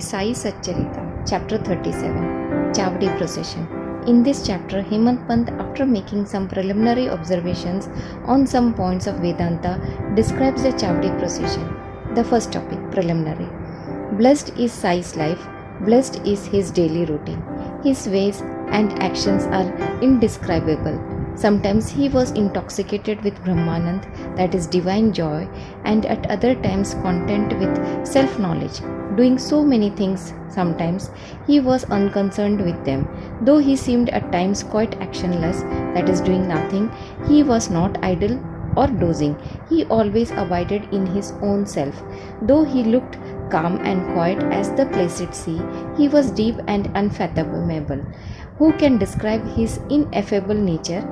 Sai Satcharita, Chapter 37, Chavdi Procession. In this chapter, Hemant Pant, after making some preliminary observations on some points of Vedanta, describes the Chavdi procession. The first topic, preliminary. Blessed is Sai's life, blessed is his daily routine. His ways and actions are indescribable. Sometimes he was intoxicated with Brahmanand, that is divine joy, and at other times content with self-knowledge. Doing so many things, sometimes he was unconcerned with them. Though he seemed at times quite actionless, that is doing nothing, he was not idle or dozing. He always abided in his own self. Though he looked calm and quiet as the placid sea, he was deep and unfathomable. Who can describe his ineffable nature?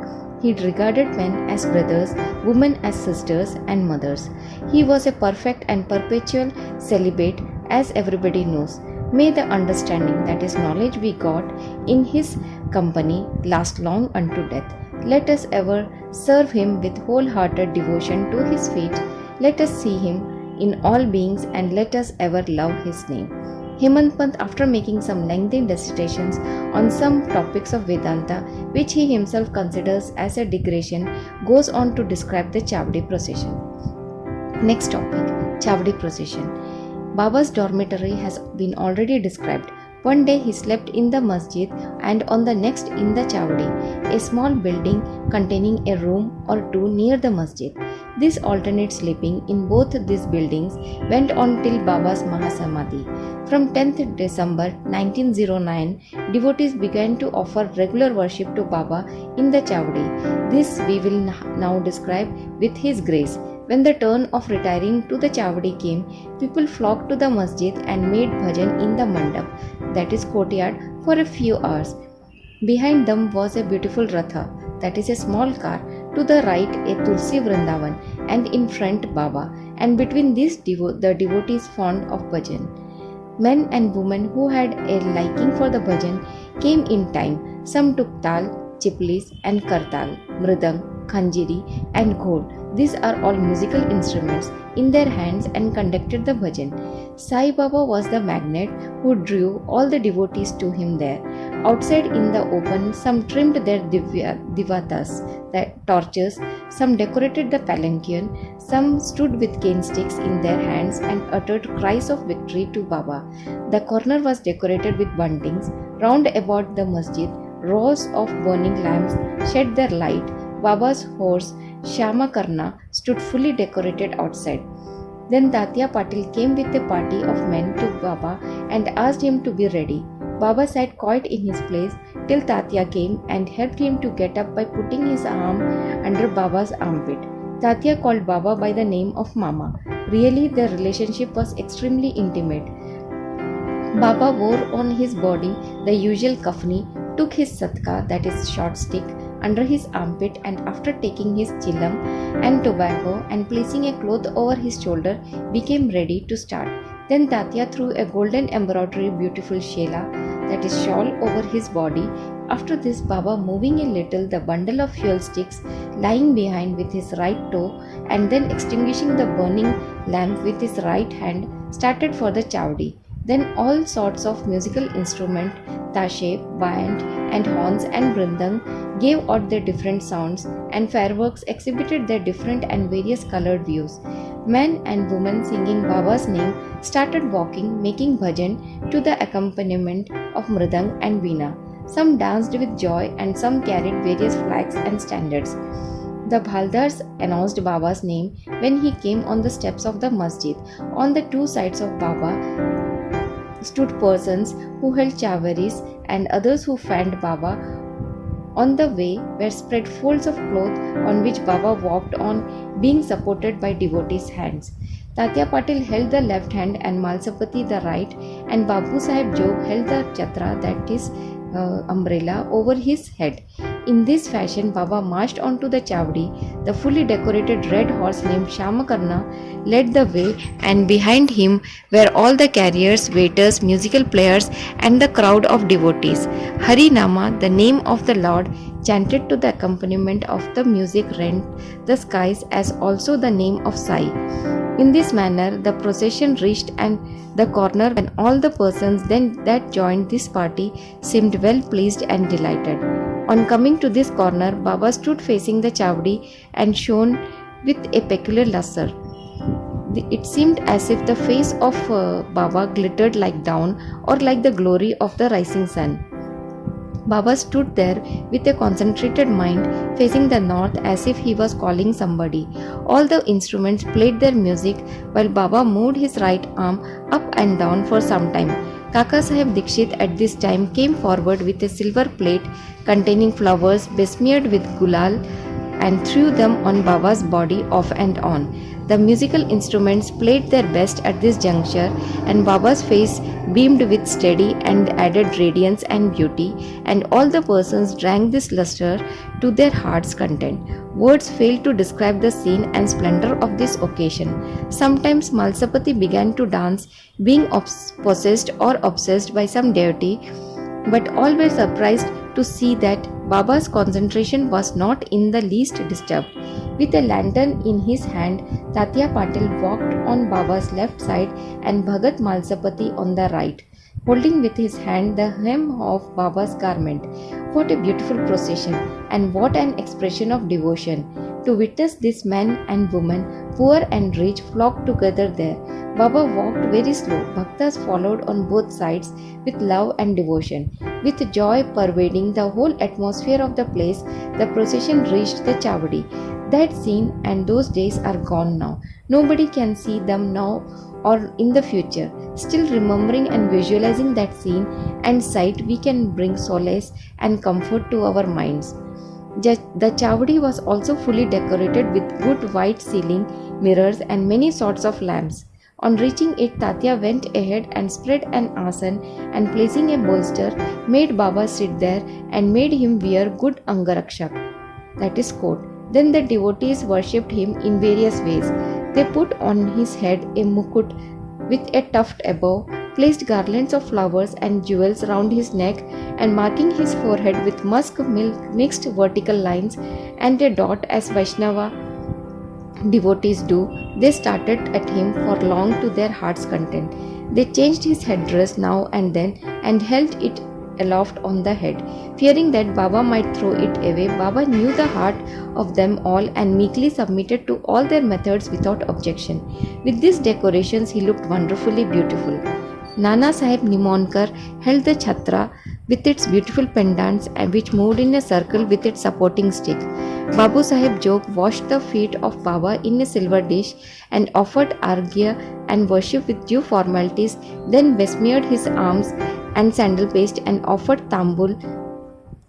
He regarded men as brothers, women as sisters and mothers. He was a perfect and perpetual celibate, as everybody knows. May the understanding, that is knowledge we got in his company, last long unto death. Let us ever serve him with wholehearted devotion to his feet. Let us see him in all beings and let us ever love his name. Hemant Pant, after making some lengthy dissertations on some topics of Vedanta, which he himself considers as a digression, goes on to describe the Chavdi procession. Next topic, Chavdi procession. Baba's dormitory has been already described. One day he slept in the masjid and on the next in the Chavdi, a small building containing a room or two near the masjid. This alternate sleeping in both these buildings went on till Baba's Mahasamadhi. From 10th December 1909, devotees began to offer regular worship to Baba in the Chavdi. This we will now describe with his grace. When the turn of retiring to the Chavdi came, people flocked to the masjid and made bhajan in the mandap, that is courtyard, for a few hours. Behind them was a beautiful ratha, that is a small car, to the right a Tulsi Vrindavan, and in front Baba, and between these the devotees fond of bhajan. Men and women who had a liking for the bhajan came in time. Some took tal, chiplis and kartal, mridang, khanjiri and ghol. These are all musical instruments in their hands and conducted the bhajan. Sai Baba was the magnet who drew all the devotees to him there. Outside in the open, some trimmed their divatas, the torches, some decorated the palanquin, some stood with cane sticks in their hands and uttered cries of victory to Baba. The corner was decorated with buntings. Round about the masjid, rows of burning lamps shed their light. Baba's horse, Shyama Karna, stood fully decorated outside. Then Tatya Patil came with a party of men to Baba and asked him to be ready. Baba sat quiet in his place till Tatya came and helped him to get up by putting his arm under Baba's armpit. Tatya called Baba by the name of Mama. Really, their relationship was extremely intimate. Baba wore on his body the usual kafni, took his satka, that is short stick, under his armpit, and after taking his chilam and tobacco and placing a cloth over his shoulder, became ready to start. Then Tatya threw a golden embroidery beautiful shela, that is shawl, over his body. After this, Baba, moving a little the bundle of fuel sticks lying behind with his right toe and then extinguishing the burning lamp with his right hand, started for the Chavdi. Then all sorts of musical instruments, tashe, band and horns and brindang, gave out their different sounds, and fireworks exhibited their different and various colored views. Men and women singing Baba's name started walking, making bhajan to the accompaniment of mridang and veena. Some danced with joy and some carried various flags and standards. The Bhaldars announced Baba's name when he came on the steps of the masjid. On the two sides of Baba stood persons who held chavaris, and others who fanned Baba. On the way were spread folds of cloth on which Baba walked on, being supported by devotees' hands. Tatya Patil held the left hand and Malsapati the right, and Babu Sahib Jog held the chatra, that is umbrella, over his head. In this fashion, Baba marched onto the Chavdi. The fully decorated red horse named Shamakarna led the way, and behind him were all the carriers, waiters, musical players, and the crowd of devotees. Hari Nama, the name of the Lord, chanted to the accompaniment of the music rent the skies as also the name of Sai. In this manner, the procession reached and the corner when all the persons then that joined this party seemed well pleased and delighted. On coming to this corner, Baba stood facing the Chavdi and shone with a peculiar lustre. It seemed as if the face of Baba glittered like dawn or like the glory of the rising sun. Baba stood there with a concentrated mind facing the north as if he was calling somebody. All the instruments played their music while Baba moved his right arm up and down for some time. Kaka Saheb Dikshit at this time came forward with a silver plate containing flowers besmeared with gulal and threw them on Baba's body off and on. The musical instruments played their best at this juncture, and Baba's face beamed with steady and added radiance and beauty, and all the persons drank this luster to their heart's content. Words fail to describe the scene and splendor of this occasion. Sometimes Malsapati began to dance, being possessed or obsessed by some deity, but all were surprised to see that Baba's concentration was not in the least disturbed. With a lantern in his hand, Tatya Patil walked on Baba's left side and Bhagat Malsapati on the right, holding with his hand the hem of Baba's garment. What a beautiful procession, and what an expression of devotion! To witness this, men and women, poor and rich, flocked together there. Baba walked very slow. Bhaktas followed on both sides with love and devotion. With joy pervading the whole atmosphere of the place, the procession reached the Chavdi. That scene and those days are gone now. Nobody can see them now or in the future. Still remembering and visualizing that scene and sight, we can bring solace and comfort to our minds. The Chavdi was also fully decorated with good white ceiling, mirrors and many sorts of lamps. On reaching it, Tatya went ahead and spread an asan and placing a bolster, made Baba sit there and made him wear good angarakshak, that is coat. Then the devotees worshipped him in various ways. They put on his head a mukut with a tuft above, placed garlands of flowers and jewels round his neck, and marking his forehead with musk milk mixed vertical lines and a dot as Vaishnava devotees do, they started at him for long to their heart's content. They changed his headdress now and then and held it aloft on the head. Fearing that Baba might throw it away, Baba knew the heart of them all and meekly submitted to all their methods without objection. With these decorations, he looked wonderfully beautiful. Nana Sahib Nimonkar held the chhatra with its beautiful pendants and which moved in a circle with its supporting stick. Babu Sahib Jog washed the feet of Baba in a silver dish and offered arghya and worship with due formalities, then besmeared his arms and sandal paste and offered tambul,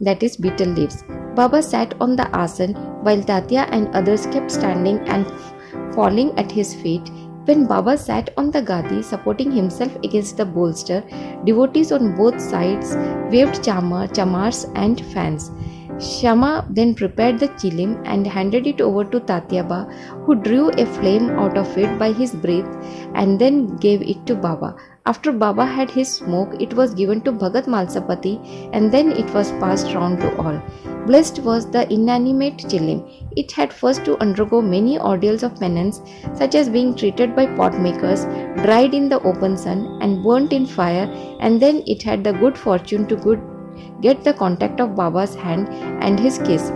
that is betel leaves. Baba sat on the asan while Tatya and others kept standing and falling at his feet. When Baba sat on the gadi supporting himself against the bolster, devotees on both sides waved chamars and fans. Shama then prepared the chilim and handed it over to Tatyaba, who drew a flame out of it by his breath and then gave it to Baba. After Baba had his smoke, it was given to Bhagat Malsapati and then it was passed round to all. Blessed was the inanimate chilim. It had first to undergo many ordeals of penance, such as being treated by pot makers, dried in the open sun and burnt in fire, and then it had the good fortune to get the contact of Baba's hand and his kiss.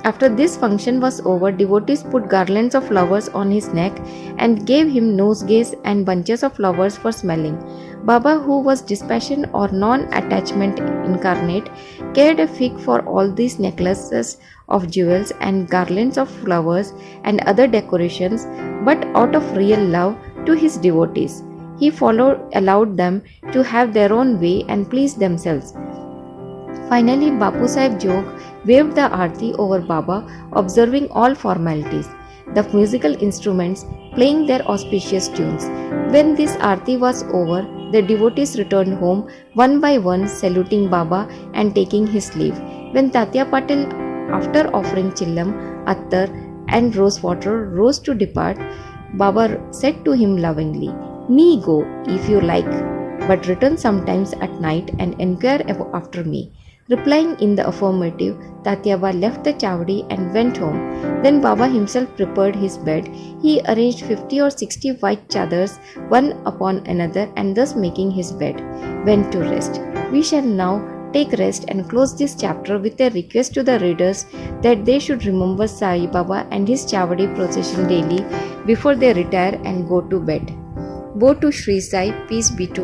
After this function was over, devotees put garlands of flowers on his neck and gave him nosegays and bunches of flowers for smelling. Baba, who was dispassion or non-attachment incarnate, cared a fig for all these necklaces of jewels and garlands of flowers and other decorations, but out of real love to his devotees. He allowed them to have their own way and please themselves. Finally, Bapu Sahib Jog waved the aarti over Baba, observing all formalities, the musical instruments playing their auspicious tunes. When this aarti was over, the devotees returned home one by one, saluting Baba and taking his leave. When Tatya Patil, after offering chillam, attar and rose water, rose to depart, Baba said to him lovingly, "Me go if you like, but return sometimes at night and inquire after me." Replying in the affirmative, Tatyaba left the chavdi and went home. Then Baba himself prepared his bed. He arranged 50 or 60 white chadars one upon another and thus making his bed, went to rest. We shall now take rest and close this chapter with a request to the readers that they should remember Sai Baba and his chavdi procession daily before they retire and go to bed. Woe to Sri Sai, peace be to